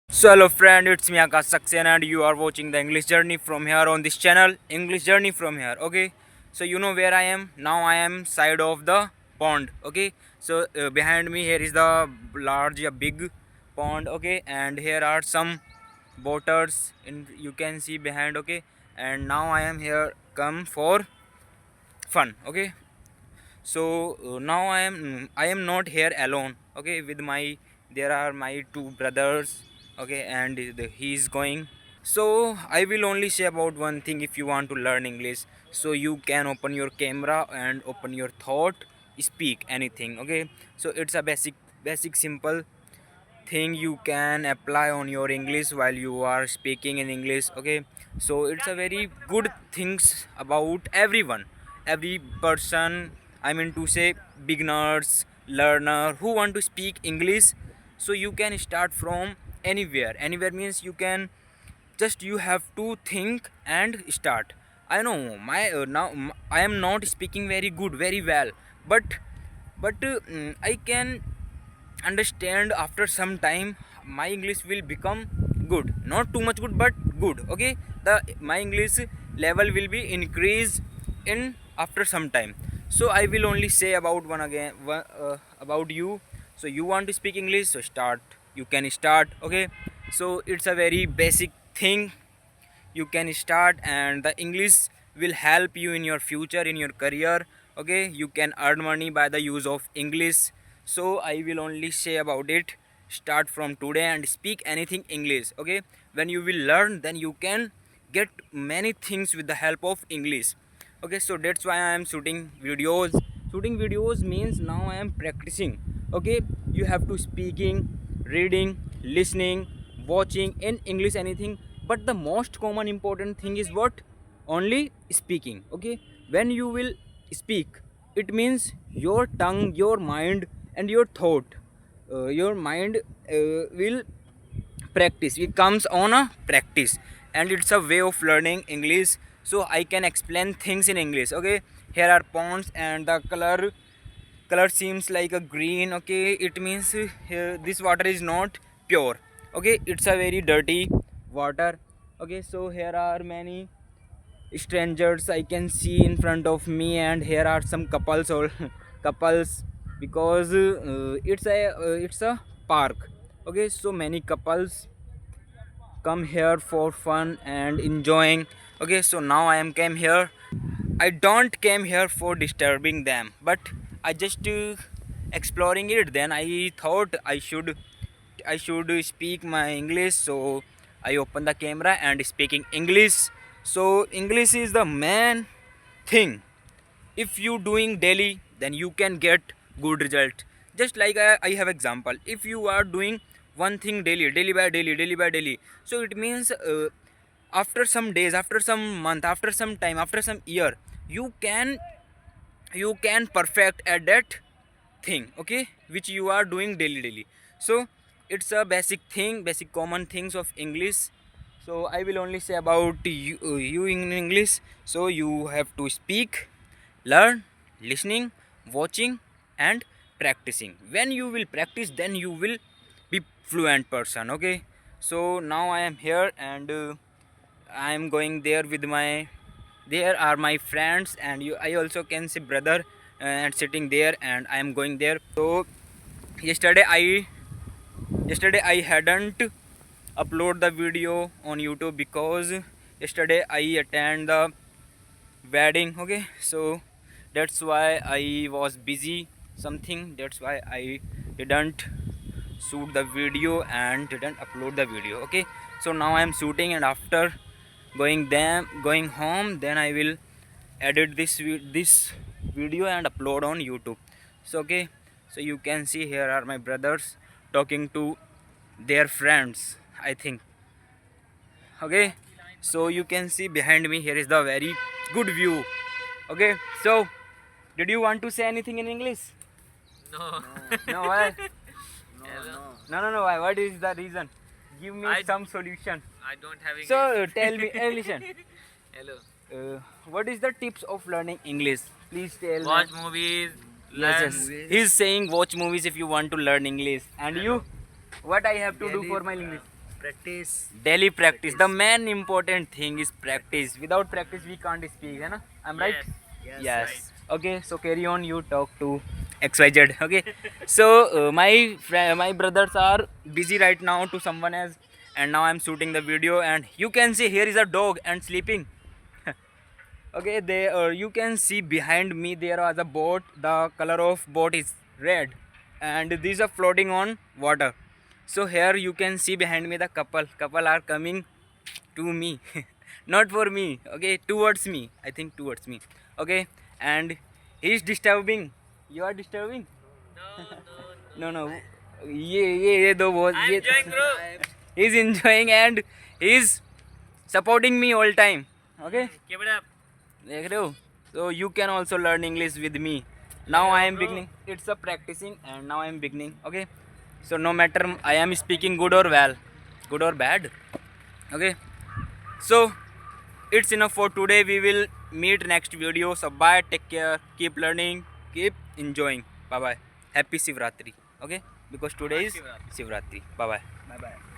So hello friend, it's me Akash Saxena and you are watching the English journey from here on this channel. English journey from here. Okay, so you know where I am now. I am side of the pond. Okay, so behind me here is the large, big pond. Okay, and here are some boaters. You can see behind. Okay, and now I am here come for fun. Okay, so now I am not here alone. Okay, with my there are my two brothers. Okay, and he is going. So I will only say about one thing. If you want to learn English, so you can open your camera and open your thought, speak anything. Okay, so it's a basic simple thing you can apply on your English while you are speaking in English. Okay, so it's a very good things about everyone, every person. I mean to say beginners, learner who want to speak English. So you can start from anywhere means you can just you have to think and start. I know my I am not speaking very good, very well, but I can understand after some time my English will become good, not too much good but good. Okay, the my English level will be increased in after some time. So I will only say about about you. So you want to speak English, so start, you can start. Okay, so it's a very basic thing you can start, and the English will help you in your future, in your career. Okay, you can earn money by the use of English. So I will only say about it. Start from today and speak anything English. Okay, when you will learn, then you can get many things with the help of English. Okay, so that's why I am shooting videos means now I am practicing. Okay, you have to speaking, reading, listening, watching in English anything. But the most common important thing is what? Only speaking. Okay, when you will speak, it means your tongue, your mind and your thought, your mind will practice, it comes on a practice, and it's a way of learning English. So I can explain things in English. Okay, here are ponds and the color seems like a green. Okay, it means this water is not pure. Okay, it's a very dirty water. Okay, so here are many strangers I can see in front of me, and here are some couples or couples, because it's a park. Okay, so many couples come here for fun and enjoying. Okay, so now I am came here. I don't came here for disturbing them, but I just exploring it. Then I thought I should speak my English. So I open the camera and speaking English. So English is the main thing. If you doing daily, then you can get good result. Just like I have example. If you are doing one thing daily, daily by daily, so it means after some days, after some month, after some time, after some year, you can perfect at that thing. Okay, which you are doing daily. So it's a basic thing, basic common things of English. So I will only say about you in English. So you have to speak, learn, listening, watching and practicing. When you will practice, then you will be fluent person. Okay, so now I am here, and I am going there with my, there are my friends, and I also can see brother and sitting there, and I am going there. So yesterday I hadn't upload the video on YouTube because yesterday I attend the wedding. Okay, so that's why I was busy something, that's why I didn't shoot the video and didn't upload the video. Okay, so now I am shooting, and after going home, then I will edit this video and upload on YouTube. So okay, so you can see here are my brothers talking to their friends, I think. Okay, so you can see behind me here is the very good view. Okay, so did you want to say anything in English? No. No, why? Hello. No, why? What is the reason? Give me I- some solution. I don't have English. So tell me, listen, Hello. what is the tips of learning English? Please tell Watch me. movies. Yes, Learn. he's saying watch movies if you want to learn English. And you, what I have to do Daily, for my English? practice. Daily practice. The main important thing is practice. Without practice, we can't speak, है ना? I'm right? Yes. Yes. Yes. Okay. So carry on. You talk to XYZ. Okay. So my brothers are busy right now to someone else, and now I'm shooting the video. And you can see here is a dog and sleeping. Okay. You can see behind me there is a boat. The color of boat is red, and these are floating on water. So here you can see behind me the couple are coming to me not for me, okay, towards me, I think towards me, okay, and he is disturbing. You are disturbing? No, No, ये दो बहुत I'm ये enjoying, bro. he is enjoying and he is supporting me all time, okay. Keep it up. देख रहे हो? So you can also learn English with me. Now I am bro. beginning. It's a practicing, and now I am beginning. Okay. So no matter I am speaking good or well, good or bad. Okay. So it's enough for today. We will meet next video. So bye. Take care. Keep learning. Keep enjoying. Bye bye. Happy Shivratri. Okay. Because today is Shivratri. Shivratri. Bye bye. Bye bye.